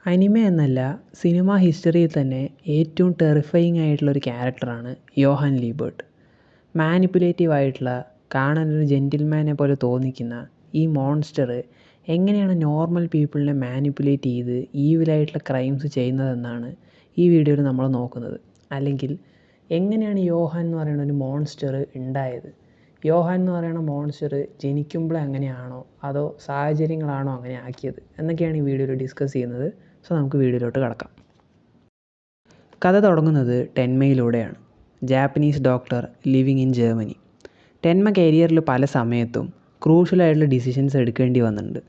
അനിമ എന്നല്ല സിനിമ ഹിസ്റ്ററിയിൽ തന്നെ ഏറ്റവും ടെറിഫയിങ് ആയിട്ടുള്ളൊരു ക്യാരക്ടറാണ് യോഹാൻ ലീബർട്ട്. മാനിപ്പുലേറ്റീവ് ആയിട്ടുള്ള, കാണാനൊരു ജെൻറ്റിൽമാനെ പോലെ തോന്നിക്കുന്ന ഈ മോൺസ്റ്റർ എങ്ങനെയാണ് നോർമൽ പീപ്പിളിനെ മാനിപ്പുലേറ്റ് ചെയ്ത് ഈവിലായിട്ടുള്ള ക്രൈംസ് ചെയ്യുന്നതെന്നാണ് ഈ വീഡിയോയിൽ നമ്മൾ നോക്കുന്നത്. അല്ലെങ്കിൽ എങ്ങനെയാണ് യോഹാൻ എന്ന് പറയുന്ന ഒരു മോൺസ്റ്റർ ഉണ്ടായത്, യോഹാൻ എന്ന് പറയുന്ന മോൺസ്റ്റർ ജനിക്കുമ്പോഴേ അങ്ങനെയാണോ അതോ സാഹചര്യങ്ങളാണോ അങ്ങനെ ആക്കിയത് എന്നൊക്കെയാണ് ഈ വീഡിയോയിൽ ഡിസ്കസ് ചെയ്യുന്നത്. സോ നമുക്ക് വീഡിയോയിലോട്ട് കടക്കാം. കഥ തുടങ്ങുന്നത് ടെൻമയിലൂടെയാണ്. Japanese doctor living in Germany. Tenma കരിയറിൽ പല സമയത്തും ക്രൂഷ്യലായിട്ടുള്ള ഡിസിഷൻസ് എടുക്കേണ്ടി വന്നിട്ടുണ്ട്.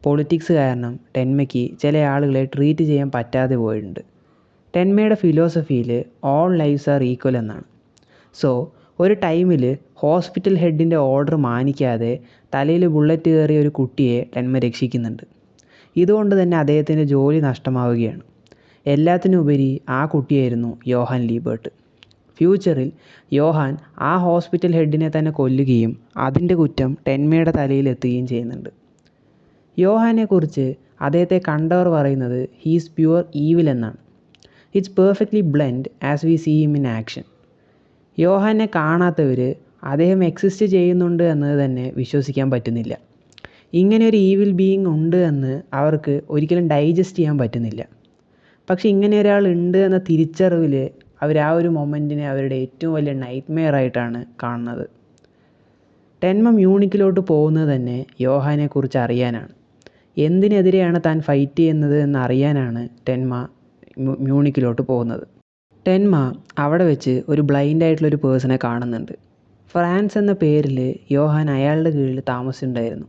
പൊളിറ്റിക്സ് കാരണം ടെൻമയ്ക്ക് ചില ആളുകളെ ട്രീറ്റ് ചെയ്യാൻ പറ്റാതെ പോയിട്ടുണ്ട്. ടെൻമയുടെ ഫിലോസഫിയിൽ ഓൾ ലൈഫ്സ് ആർ ഈക്വൽ എന്നാണ്. സോ ഒരു ടൈമിൽ ഹോസ്പിറ്റൽ ഹെഡിൻ്റെ ഓർഡർ മാനിക്കാതെ തലയിൽ ബുള്ളറ്റ് കയറിയ ഒരു കുട്ടിയെ ടെൻമ രക്ഷിക്കുന്നുണ്ട്. ഇതുകൊണ്ട് തന്നെ അദ്ദേഹത്തിൻ്റെ ജോലി നഷ്ടമാവുകയാണ്. എല്ലാത്തിനുപരി ആ കുട്ടിയായിരുന്നു യോഹാൻ ലീബർട്ട്. ഫ്യൂച്ചറിൽ യോഹാൻ ആ ഹോസ്പിറ്റൽ ഹെഡിനെ തന്നെ കൊല്ലുകയും അതിൻ്റെ കുറ്റം ടെൻമയുടെ തലയിലെത്തുകയും ചെയ്യുന്നുണ്ട്. യോഹാനെക്കുറിച്ച് അദ്ദേഹത്തെ കണ്ടവർ പറയുന്നത് ഹീസ് പ്യുവർ ഈവിൽ എന്നാണ്. It's perfectly blend as we see him in action. യോഹാനെ കാണാത്തവർ അദ്ദേഹം എക്സിസ്റ്റ് ചെയ്യുന്നുണ്ട് എന്നത് തന്നെ വിശ്വസിക്കാൻ പറ്റുന്നില്ല. ഇങ്ങനെ ഒരു ഈവിൽ ബീയിങ് ഉണ്ട് എന്ന് അവർക്ക് ഒരിക്കലും ഡൈജസ്റ്റ് ചെയ്യാൻ പറ്റുന്നില്ല. പക്ഷെ ഇങ്ങനെ ഒരാൾ ഉണ്ട് എന്ന തിരിച്ചറിവിൽ അവർ ആ ഒരു മൊമെൻറ്റിനെ അവരുടെ ഏറ്റവും വലിയ നൈറ്റ്മെയർ ആയിട്ടാണ് കാണുന്നത്. ടെൻമ മ്യൂണിക്കിലോട്ട് പോകുന്നത് തന്നെ യോഹാനെക്കുറിച്ച് അറിയാനാണ്. എന്തിനെതിരെയാണ് താൻ ഫൈറ്റ് ചെയ്യുന്നത് എന്നറിയാനാണ് ടെൻമ മ്യൂണിക്കിലോട്ട് പോകുന്നത്. ടെൻമ അവിടെ വെച്ച് ഒരു ബ്ലൈൻഡ് ആയിട്ടുള്ളൊരു പേഴ്സണെ കാണുന്നുണ്ട്. ഫ്രാൻസ് എന്ന പേരിൽ യോഹാൻ അയാളുടെ കീഴിൽ താമസിച്ചിട്ടുണ്ടായിരുന്നു.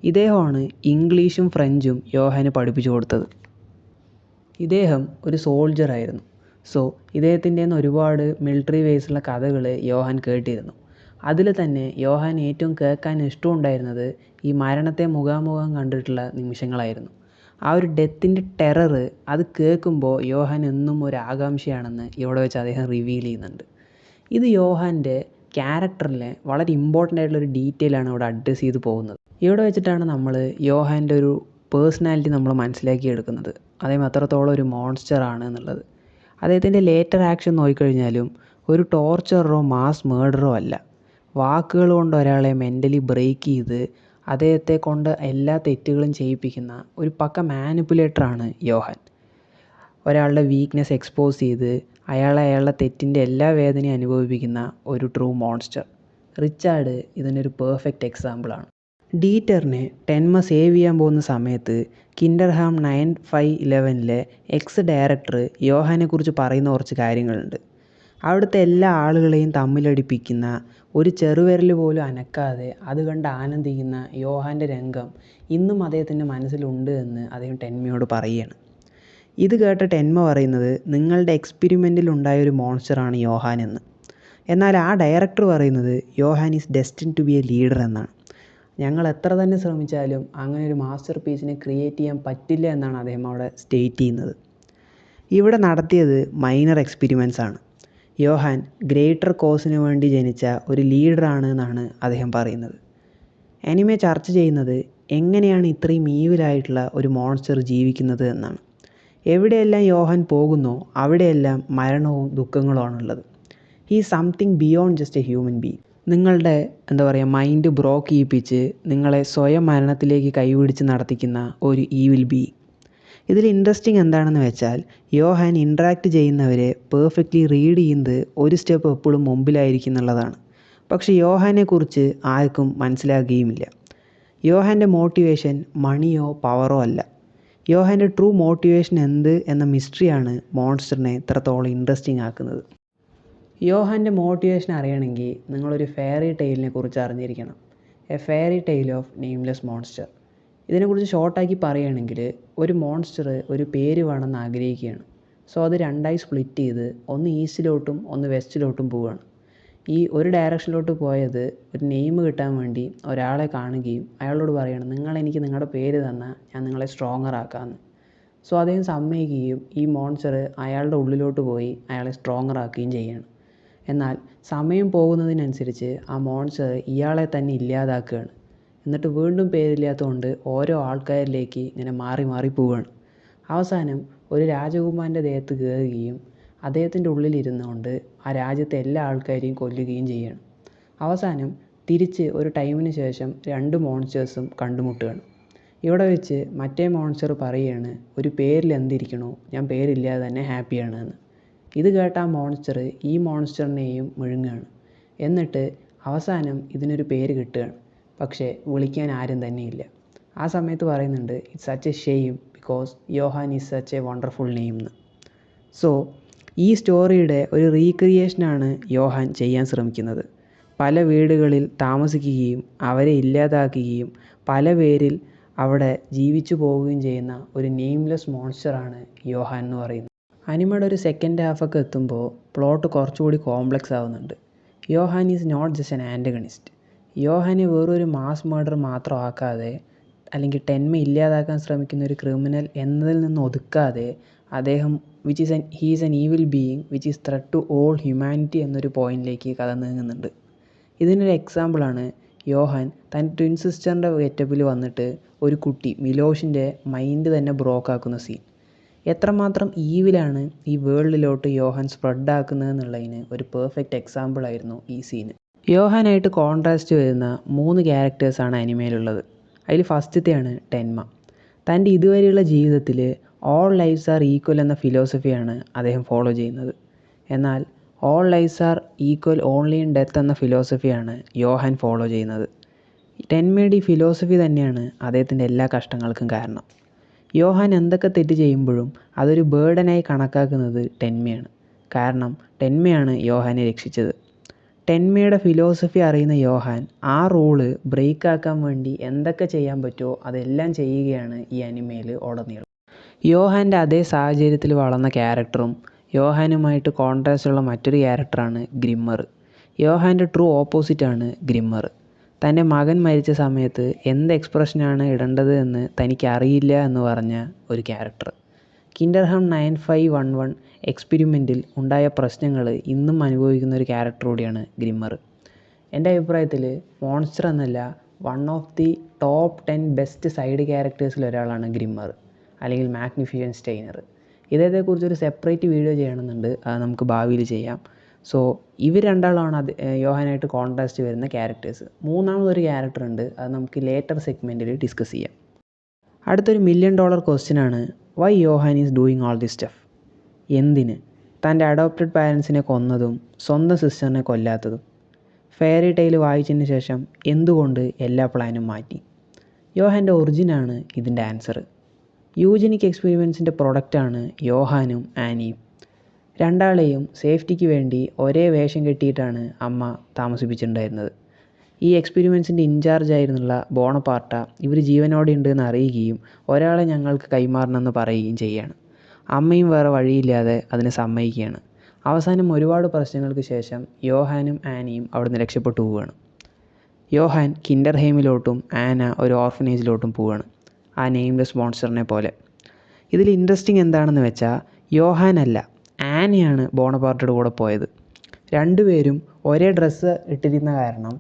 ഇദ്ദേഹമാണ് ഇംഗ്ലീഷും ഫ്രഞ്ചും യോഹാന് പഠിപ്പിച്ചു കൊടുത്തത്. ഇദ്ദേഹം ഒരു സോൾജറായിരുന്നു. സോ ഇദ്ദേഹത്തിൻ്റെ ഒരുപാട് മിലിറ്ററി വേസുള്ള കഥകൾ യോഹാൻ കേട്ടിരുന്നു. അതിൽ തന്നെ യോഹാൻ ഏറ്റവും കേൾക്കാൻ ഇഷ്ടമുണ്ടായിരുന്നത് ഈ മരണത്തെ മുഖാമുഖം കണ്ടിട്ടുള്ള നിമിഷങ്ങളായിരുന്നു. ആ ഒരു ഡെത്തിൻ്റെ ടെറർ അത് കേൾക്കുമ്പോൾ യോഹാൻ എന്നും ഒരു ആകാംക്ഷയാണെന്ന് ഇവിടെ വെച്ച് അദ്ദേഹം റിവീൽ ചെയ്യുന്നുണ്ട്. ഇത് യോഹാൻ്റെ ക്യാരക്ടറിലെ വളരെ ഇമ്പോർട്ടൻ്റ് ആയിട്ടുള്ളൊരു ഡീറ്റെയിലാണ് ഇവിടെ അഡ്രസ്സ് ചെയ്ത് പോകുന്നത്. ഇവിടെ വെച്ചിട്ടാണ് നമ്മൾ യോഹാൻ്റെ ഒരു പേഴ്സണാലിറ്റി നമ്മൾ മനസ്സിലാക്കിയെടുക്കുന്നത്. അദ്ദേഹം അത്രത്തോളം ഒരു മോൺസ്റ്റർ ആണ് എന്നുള്ളത്. അദ്ദേഹത്തിൻ്റെ ലേറ്റർ ആക്ഷൻ നോക്കിക്കഴിഞ്ഞാലും ഒരു ടോർച്ചറോ മാസ് മേർഡറോ അല്ല. വാക്കുകൾ കൊണ്ട് ഒരാളെ മെൻ്റലി ബ്രേക്ക് ചെയ്ത് അദ്ദേഹത്തെ കൊണ്ട് എല്ലാ തെറ്റുകളും ചെയ്യിപ്പിക്കുന്ന ഒരു പക്ക മാനിപ്പുലേറ്ററാണ് യോഹാൻ. ഒരാളുടെ വീക്ക്നെസ് എക്സ്പോസ് ചെയ്ത് അയാളുടെ തെറ്റിൻ്റെ എല്ലാ വേദനയും അനുഭവിപ്പിക്കുന്ന ഒരു ട്രൂ മോൺസ്റ്റർ. റിച്ചാർഡ് ഇതിനൊരു പെർഫെക്റ്റ് എക്സാമ്പിളാണ്. ഡീറ്ററിനെ ടെൻമ സേവ് ചെയ്യാൻ പോകുന്ന സമയത്ത് കിൻഡർഹാം 9511 എക്സ് ഡയറക്ടർ യോഹാനെക്കുറിച്ച് പറയുന്ന കുറച്ച് കാര്യങ്ങളുണ്ട്. അവിടുത്തെ എല്ലാ ആളുകളെയും തമ്മിലടിപ്പിക്കുന്ന, ഒരു ചെറുവിരൽ പോലും അനക്കാതെ അത് കണ്ട് ആനന്ദിക്കുന്ന യോഹാൻ്റെ രംഗം ഇന്നും അദ്ദേഹത്തിൻ്റെ മനസ്സിലുണ്ട് എന്ന് അദ്ദേഹം ടെൻമയോട് പറയുകയാണ്. ഇത് കേട്ട ടെൻമ പറയുന്നത് നിങ്ങളുടെ എക്സ്പെരിമെൻറ്റിൽ ഉണ്ടായൊരു മോൺസ്റ്ററാണ് യോഹാൻ എന്ന്. എന്നാൽ ആ ഡയറക്ടർ പറയുന്നത് Yohan is destined to be a leader എന്നാണ്. ഞങ്ങൾ എത്ര തന്നെ ശ്രമിച്ചാലും അങ്ങനെ ഒരു മാസ്റ്റർ പീസിനെ ക്രിയേറ്റ് ചെയ്യാൻ പറ്റില്ല എന്നാണ് അദ്ദേഹം അവിടെ സ്റ്റേറ്റ് ചെയ്യുന്നത്. ഇവിടെ നടത്തിയത് മൈനർ എക്സ്പെരിമെൻറ്റ്സ് ആണ്. യോഹാൻ ഗ്രേറ്റർ കോസിന് വേണ്ടി ജനിച്ച ഒരു ലീഡറാണ് എന്നാണ് അദ്ദേഹം പറയുന്നത്. അനിമെ ചർച്ച ചെയ്യുന്നത് എങ്ങനെയാണ് ഇത്രയും ഈവിലായിട്ടുള്ള ഒരു മോൺസ്റ്റർ ജീവിക്കുന്നത് എന്നാണ്. എവിടെയെല്ലാം യോഹാൻ പോകുന്നോ അവിടെയെല്ലാം മരണവും ദുഃഖങ്ങളുമാണുള്ളത്. He something beyond just a human being. നിങ്ങളുടെ മൈൻഡ് ബ്രോക്ക് ചെയ്യിപ്പിച്ച് നിങ്ങളെ സ്വയം മരണത്തിലേക്ക് കൈപിടിച്ച് നടത്തിക്കുന്ന ഒരു ഈവിൽ ബീയിങ്. ഇതിൽ ഇൻട്രസ്റ്റിംഗ് എന്താണെന്ന് വെച്ചാൽ യോഹാൻ ഇൻട്രാക്ട് ചെയ്യുന്നവരെ പെർഫെക്റ്റ്ലി റീഡ് ചെയ്യുന്നത് ഒരു സ്റ്റെപ്പ് എപ്പോഴും മുമ്പിലായിരിക്കും എന്നുള്ളതാണ്. പക്ഷേ യോഹാനെക്കുറിച്ച് ആർക്കും മനസ്സിലാക്കുകയുമില്ല. യോഹാൻ്റെ മോട്ടിവേഷൻ മണിയോ പവറോ അല്ല. യോഹാൻ്റെ ട്രൂ മോട്ടിവേഷൻ എന്ത് എന്ന മിസ്റ്ററിയാണ് മോൺസ്റ്ററിനെ ഇത്രത്തോളം ഇൻട്രസ്റ്റിംഗ് ആക്കുന്നത്. യോഹാൻ്റെ മോട്ടിവേഷൻ അറിയണമെങ്കിൽ നിങ്ങളൊരു ഫെയറി ടെയിലിനെ കുറിച്ച് അറിഞ്ഞിരിക്കണം. A fairy tale of nameless monster. ഇതിനെക്കുറിച്ച് ഷോർട്ടാക്കി പറയുകയാണെങ്കിൽ ഒരു മോൺസ്റ്റർ ഒരു പേര് വേണമെന്ന് ആഗ്രഹിക്കുകയാണ്. സോ അത് രണ്ടായി സ്പ്ലിറ്റ് ചെയ്ത് ഒന്ന് ഈസ്റ്റിലോട്ടും ഒന്ന് വെസ്റ്റിലോട്ടും പോവുകയാണ്. ഈ ഒരു ഡയറക്ഷനിലോട്ട് പോയത് ഒരു നെയിം കിട്ടാൻ വേണ്ടി ഒരാളെ കാണുകയും അയാളോട് പറയണം നിങ്ങളെനിക്ക് നിങ്ങളുടെ പേര് തന്നാൽ ഞാൻ നിങ്ങളെ സ്ട്രോങ്ങർ ആക്കാമെന്ന്. സോ അദ്ദേഹം സമ്മതിക്കുകയും ഈ മോൺസ്റ്റർ അയാളുടെ ഉള്ളിലോട്ട് പോയി അയാളെ സ്ട്രോങ്ങർ ആക്കുകയും ചെയ്യുകയാണ്. എന്നാൽ സമയം പോകുന്നതിനനുസരിച്ച് ആ മോൺസ്റ്റർ ഇയാളെ തന്നെ ഇല്ലാതാക്കുകയാണ്. എന്നിട്ട് വീണ്ടും പേരില്ലാത്തതുകൊണ്ട് ഓരോ ആൾക്കാരിലേക്ക് ഇങ്ങനെ മാറി മാറി പോവുകയാണ്. അവസാനം ഒരു രാജകുമാരൻ്റെ ദേഹത്ത് കയറുകയും അദ്ദേഹത്തിൻ്റെ ഉള്ളിലിരുന്നുകൊണ്ട് ആ രാജ്യത്തെ എല്ലാ ആൾക്കാരെയും കൊല്ലുകയും ചെയ്യണം. അവസാനം തിരിച്ച് ഒരു ടൈമിന് ശേഷം 2 മോൺസ്റ്റേഴ്സും കണ്ടുമുട്ടുകയാണ്. ഇവിടെ വെച്ച് മറ്റേ മോൺസ്റ്റർ പറയുകയാണ്, ഒരു പേരിൽ എന്തിരിക്കണോ, ഞാൻ പേരില്ലാതെ തന്നെ ഹാപ്പിയാണ് എന്ന്. ഇത് കേട്ട ആ മോൺസ്റ്റർ ഈ മോൺസ്റ്ററിനെയും വിഴുങ്ങുകയാണ്. എന്നിട്ട് അവസാനം ഇതിനൊരു പേര് കിട്ടുകയാണ്. പക്ഷേ വിളിക്കാൻ ആരും തന്നെയില്ല. ആ സമയത്ത് പറയുന്നുണ്ട്, it's such a shame because Yohan is such a wonderful name എന്ന്. സോ ഈ സ്റ്റോറിയുടെ ഒരു റീക്രിയേഷനാണ് യോഹാൻ ചെയ്യാൻ ശ്രമിക്കുന്നത്. പല വീടുകളിൽ താമസിക്കുകയും അവരെ ഇല്ലാതാക്കുകയും പല പേരിൽ അവിടെ ജീവിച്ചു പോവുകയും ചെയ്യുന്ന ഒരു നെയിംലെസ് മോൺസ്റ്ററാണ് യോഹാൻ എന്ന് പറയുന്നത്. അനിമയുടെ ഒരു സെക്കൻഡ് ഹാഫൊക്കെ എത്തുമ്പോൾ പ്ലോട്ട് കുറച്ചുകൂടി കോംപ്ലക്സ് ആവുന്നുണ്ട്. Johan is not just an antagonist. യോഹാനെ വെറൊരു മാസ് മർഡർ മാത്രമാക്കാതെ അല്ലെങ്കിൽ ടെൻമ ഇല്ലാതാക്കാൻ ശ്രമിക്കുന്ന ഒരു ക്രിമിനൽ എന്നതിൽ നിന്ന് ഒതുക്കാതെ അദ്ദേഹം he is an evil being which is threat to all humanity എന്നൊരു പോയിന്റിലേക്ക് കഥ നീങ്ങുന്നുണ്ട്. ഇതിനൊരു എക്സാമ്പിളാണ് യോഹാൻ തൻ്റെ ട്വിൻ സിസ്റ്ററിൻ്റെ ഗെറ്റപ്പിൽ വന്നിട്ട് ഒരു കുട്ടി മിലോഷിൻ്റെ മൈൻഡ് തന്നെ ബ്രോക്കാക്കുന്ന സീൻ. എത്രമാത്രം ഈവിലാണ് ഈ വേൾഡിലോട്ട് യോഹാൻ സ്പ്രെഡ് ആക്കുന്നതെന്നുള്ളതിന് ഒരു പെർഫെക്റ്റ് എക്സാമ്പിളായിരുന്നു ഈ സീന്. യോഹാനായിട്ട് കോൺട്രാസ്റ്റ് വരുന്ന 3 ക്യാരക്ടേഴ്സാണ് അനിമയിലുള്ളത്. അതിൽ ഫസ്റ്റത്തെയാണ് ടെൻമ. തൻ്റെ ഇതുവരെയുള്ള ജീവിതത്തിൽ ഓൾ ലൈഫ്സ് ആർ ഈക്വൽ എന്ന ഫിലോസഫിയാണ് അദ്ദേഹം ഫോളോ ചെയ്യുന്നത്. എന്നാൽ all lifes are equal only in death എന്ന ഫിലോസഫിയാണ് യോഹാൻ ഫോളോ ചെയ്യുന്നത്. ടെൻമയുടെ ഈ ഫിലോസഫി തന്നെയാണ് അദ്ദേഹത്തിൻ്റെ എല്ലാ കഷ്ടങ്ങൾക്കും കാരണം. യോഹാൻ എന്തൊക്കെ തെറ്റ് ചെയ്യുമ്പോഴും അതൊരു ബേർഡനായി കണക്കാക്കുന്നത് ടെൻമയാണ്. കാരണം ടെൻമയാണ് യോഹാനെ രക്ഷിച്ചത്. ടെൻമയുടെ ഫിലോസഫി അറിയുന്ന യോഹാൻ ആ റൂള് ബ്രേക്ക് ആക്കാൻ വേണ്ടി എന്തൊക്കെ ചെയ്യാൻ പറ്റുമോ അതെല്ലാം ചെയ്യുകയാണ് ഈ അനിമയിൽ ഉടനീളം. യോഹാൻ്റെ അതേ സാഹചര്യത്തിൽ വളർന്ന ക്യാരക്ടറും യോഹാനുമായിട്ട് കോൺട്രാസ്റ്റ് ഉള്ള മറ്റൊരു ക്യാരക്ടറാണ് ഗ്രിമ്മർ. യോഹാൻ്റെ ട്രൂ ഓപ്പോസിറ്റാണ് ഗ്രിമ്മർ. തൻ്റെ മകൻ മരിച്ച സമയത്ത് എന്ത് എക്സ്പ്രഷനാണ് ഇടേണ്ടത് എന്ന് തനിക്കറിയില്ല എന്ന് പറഞ്ഞ ഒരു ക്യാരക്ടർ. കിൻഡർഹാം 9511 എക്സ്പെരിമെൻറ്റിൽ ഉണ്ടായ പ്രശ്നങ്ങൾ ഇന്നും അനുഭവിക്കുന്ന ഒരു ക്യാരക്ടർ കൂടിയാണ് ഗ്രിമ്മർ. എൻ്റെ അഭിപ്രായത്തിൽ മോൺസ്റ്റർ എന്നല്ല, one of the top 10 best side ക്യാരക്ടേഴ്സിൽ ഒരാളാണ് ഗ്രിമ്മർ അല്ലെങ്കിൽ മാഗ്നിഫിസൻറ്റ് സ്റ്റെയ്നർ. ഇതേക്കുറിച്ചൊരു സെപ്പറേറ്റ് വീഡിയോ ചെയ്യണമെന്നുണ്ട്, അത് നമുക്ക് ഭാവിയിൽ ചെയ്യാം. സോ ഇവർ രണ്ടാളാണ് യോഹാനായിട്ട് കോൺട്രാസ്റ്റ് വരുന്ന ക്യാരക്ടേഴ്സ്. മൂന്നാമതൊരു ക്യാരക്ടർ ഉണ്ട്, അത് നമുക്ക് ലേറ്റർ സെഗ്മെൻറ്റിൽ ഡിസ്കസ് ചെയ്യാം. അടുത്തൊരു $1 million ക്വസ്റ്റ്യനാണ്, why Yohan is doing all this stuff? എന്തിന്? തൻ്റെ അഡോപ്റ്റഡ് പാരൻസിനെ കൊന്നതും സ്വന്തം സിസ്റ്ററിനെ കൊല്ലാത്തതും. ഫെയറി ടെയിൽ വായിച്ചതിന് ശേഷം എന്തുകൊണ്ട് എല്ലാ പ്ലാനും മാറ്റി? യോഹാൻ്റെ ഒറിജിനാണ് ഇതിൻ്റെ ആൻസർ. യൂജനിക് എക്സ്പെരിമെൻസിൻ്റെ പ്രൊഡക്റ്റാണ് യോഹാനും ആനിയും. രണ്ടാളെയും സേഫ്റ്റിക്ക് വേണ്ടി ഒരേ വേഷം കെട്ടിയിട്ടാണ് അമ്മ താമസിപ്പിച്ചിട്ടുണ്ടായിരുന്നത്. ഈ എക്സ്പെരിമെൻസിൻ്റെ ഇൻചാർജ് ആയിരുന്നുള്ള ബോണപ്പാർട്ട ഇവർ ജീവനോടെ ഉണ്ടെന്ന് അറിയുകയും ഒരാളെ ഞങ്ങൾക്ക് കൈമാറണമെന്ന് പറയുകയും ചെയ്യുകയാണ്. അമ്മയും വേറെ വഴിയില്ലാതെ അതിനെ സമ്മതിക്കുകയാണ്. അവസാനം ഒരുപാട് പ്രശ്നങ്ങൾക്ക് ശേഷം യോഹാനും ആനിയും അവിടുന്ന് രക്ഷപ്പെട്ടു പോവുകയാണ്. യോഹാൻ കിൻഡർഹെയിമിലോട്ടും ആന ഒരു ഓർഫനേജിലോട്ടും പോവുകയാണ്, ആ നെയിംലെസ് മോൺസ്റ്ററിനെ പോലെ. ഇതിൽ ഇൻട്രസ്റ്റിംഗ് എന്താണെന്ന് വെച്ചാൽ യോഹാനല്ല, ആനയാണ് ബോണപ്പാർട്ടയുടെ കൂടെ പോയത്. രണ്ടുപേരും ഒരേ ഡ്രസ്സ് ഇട്ടിരുന്ന കാരണം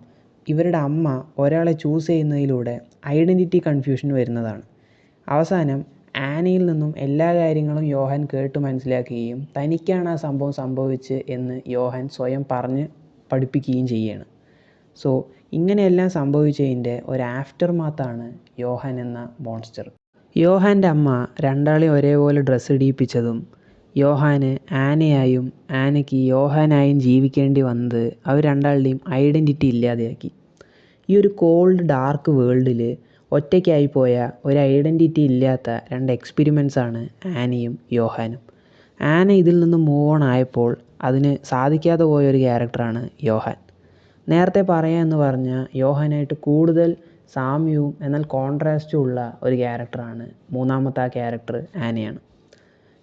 ഇവരുടെ അമ്മ ഒരാളെ ചൂസ് ചെയ്യുന്നതിലൂടെ ഐഡൻറ്റിറ്റി കൺഫ്യൂഷൻ വരുന്നതാണ്. അവസാനം ആനയിൽ നിന്നും എല്ലാ കാര്യങ്ങളും യോഹാൻ കേട്ട് മനസ്സിലാക്കുകയും തനിക്കാണ് ആ സംഭവം സംഭവിച്ച് എന്ന് യോഹാൻ സ്വയം പറഞ്ഞ് പഠിപ്പിക്കുകയും ചെയ്യുകയാണ്. സോ ഇങ്ങനെയെല്ലാം സംഭവിച്ചതിൻ്റെ ഒരു ആഫ്റ്റർ മാത്താണ് യോഹാൻ എന്ന മോൺസ്റ്റർ. യോഹാൻ്റെ അമ്മ രണ്ടാളെയും ഒരേപോലെ ഡ്രസ്സ് ഇടിയിപ്പിച്ചതും യോഹാന് ആനയായും ആനയ്ക്ക് യോഹാനായും ജീവിക്കേണ്ടി വന്നത് അവർ രണ്ടാളുടെയും ഐഡൻറ്റിറ്റി ഇല്ലാതെയാക്കി. ഈ ഒരു കോൾഡ് ഡാർക്ക് വേൾഡിൽ ഒറ്റയ്ക്കായി പോയ ഒരു ഐഡൻറ്റിറ്റി ഇല്ലാത്ത 2 എക്സ്പെരിമെൻസാണ് ആനയും യോഹാനും. ആന ഇതിൽ നിന്ന് മൂവ് ഓൺ ആയപ്പോൾ അതിന് സാധിക്കാതെ പോയൊരു ക്യാരക്ടറാണ് യോഹാൻ. നേരത്തെ പറയാമെന്ന് പറഞ്ഞ യോഹാനായിട്ട് കൂടുതൽ സാമ്യവും എന്നാൽ കോൺട്രാസ്റ്റും ഉള്ള ഒരു ക്യാരക്ടറാണ് മൂന്നാമത്തെ ആ ക്യാരക്ടർ ആനയാണ്.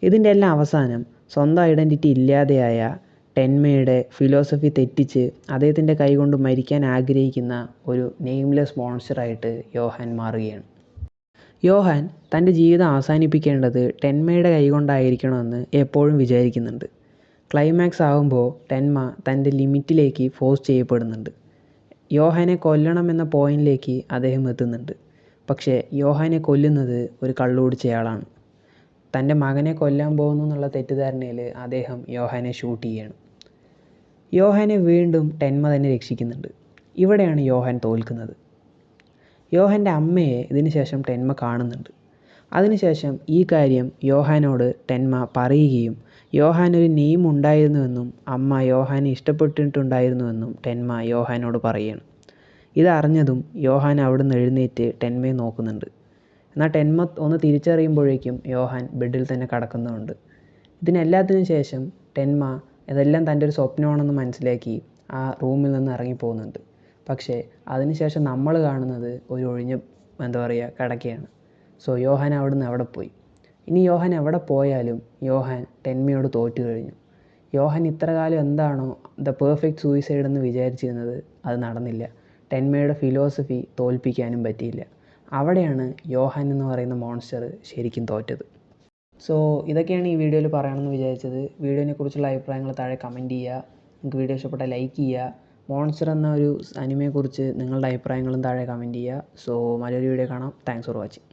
ഇതിൻ്റെ എല്ലാം അവസാനം സ്വന്തം ഐഡൻറ്റിറ്റി ഇല്ലാതെയായ ടെൻമയുടെ ഫിലോസഫി തെറ്റിച്ച് അദ്ദേഹത്തിൻ്റെ കൈകൊണ്ട് മരിക്കാൻ ആഗ്രഹിക്കുന്ന ഒരു നെയിംലെസ് മോൺസ്റ്ററായിട്ട് യോഹാൻ മാറുകയാണ്. യോഹാൻ തൻ്റെ ജീവിതം അവസാനിപ്പിക്കേണ്ടത് ടെൻമയുടെ കൈകൊണ്ടായിരിക്കണമെന്ന് എപ്പോഴും വിചാരിക്കുന്നുണ്ട്. ക്ലൈമാക്സ് ആകുമ്പോൾ ടെൻമ തൻ്റെ ലിമിറ്റിലേക്ക് ഫോഴ്സ് ചെയ്യപ്പെടുന്നുണ്ട്. യോഹാനെ കൊല്ലണമെന്ന പോയിന്റിലേക്ക് അദ്ദേഹം എത്തുന്നുണ്ട്. പക്ഷേ യോഹാനെ കൊല്ലുന്നത് ഒരു കള്ളുകുടിച്ചയാളാണ്. തൻ്റെ മകനെ കൊല്ലാൻ പോകുന്നു എന്നുള്ള തെറ്റിദ്ധാരണയിൽ അദ്ദേഹം യോഹാനെ ഷൂട്ട് ചെയ്യുകയാണ്. യോഹാനെ വീണ്ടും ടെൻമ തന്നെ രക്ഷിക്കുന്നുണ്ട്. ഇവിടെയാണ് യോഹാൻ തോൽക്കുന്നത്. യോഹാൻ്റെ അമ്മയെ ഇതിന് ശേഷം ടെൻമ കാണുന്നുണ്ട്. അതിനുശേഷം ഈ കാര്യം യോഹാനോട് ടെൻമ പറയുകയും യോഹാനൊരു നെയിം ഉണ്ടായിരുന്നുവെന്നും അമ്മ യോഹാനെ ഇഷ്ടപ്പെട്ടിട്ടുണ്ടായിരുന്നുവെന്നും ടെൻമ യോഹാനോട് പറയുകയാണ്. ഇതറിഞ്ഞതും യോഹാൻ അവിടുന്ന് എഴുന്നേറ്റ് ടെൻമയെ നോക്കുന്നുണ്ട്. എന്നാൽ ടെൻമ ഒന്ന് തിരിച്ചറിയുമ്പോഴേക്കും യോഹാൻ ബെഡിൽ തന്നെ കിടക്കുന്നുണ്ട്. ഇതിനെല്ലാത്തിനും ശേഷം ടെൻമ ഇതെല്ലാം തൻ്റെ ഒരു സ്വപ്നമാണെന്ന് മനസ്സിലാക്കി ആ റൂമിൽ നിന്ന് ഇറങ്ങിപ്പോകുന്നുണ്ട്. പക്ഷേ അതിനുശേഷം നമ്മൾ കാണുന്നത് ഒരു ഒഴിഞ്ഞ കിടക്കയാണ്. സോ യോഹാൻ അവിടുന്ന് എവിടെ പോയി? ഇനി യോഹാൻ എവിടെ പോയാലും യോഹാൻ ടെൻമയോട് തോറ്റു കഴിഞ്ഞു. യോഹാൻ ഇത്ര കാലം എന്താണോ ദ പെർഫെക്റ്റ് സൂയിസൈഡ് എന്ന് വിചാരിച്ചിരുന്നത് അത് നടന്നില്ല. ടെൻമയുടെ ഫിലോസഫി തോൽപ്പിക്കാനും പറ്റിയില്ല. അവിടെയാണ് യോഹാൻ എന്ന് പറയുന്ന മോൺസ്റ്റർ ശരിക്കും തോറ്റത്. സോ ഇതൊക്കെയാണ് ഈ വീഡിയോയിൽ പറയണമെന്ന് വിചാരിച്ചത്. വീഡിയോനെക്കുറിച്ചുള്ള അഭിപ്രായങ്ങൾ താഴെ കമൻറ്റ് ചെയ്യുക. നിങ്ങൾക്ക് വീഡിയോ ഇഷ്ടപ്പെട്ടാൽ ലൈക്ക് ചെയ്യുക. മോൺസ്റ്റർ എന്ന ഒരു അനിമയെക്കുറിച്ച് നിങ്ങളുടെ അഭിപ്രായങ്ങളും താഴെ കമൻറ്റ് ചെയ്യുക. സോ മറ്റൊരു വീഡിയോ കാണാം. Thanks for watching.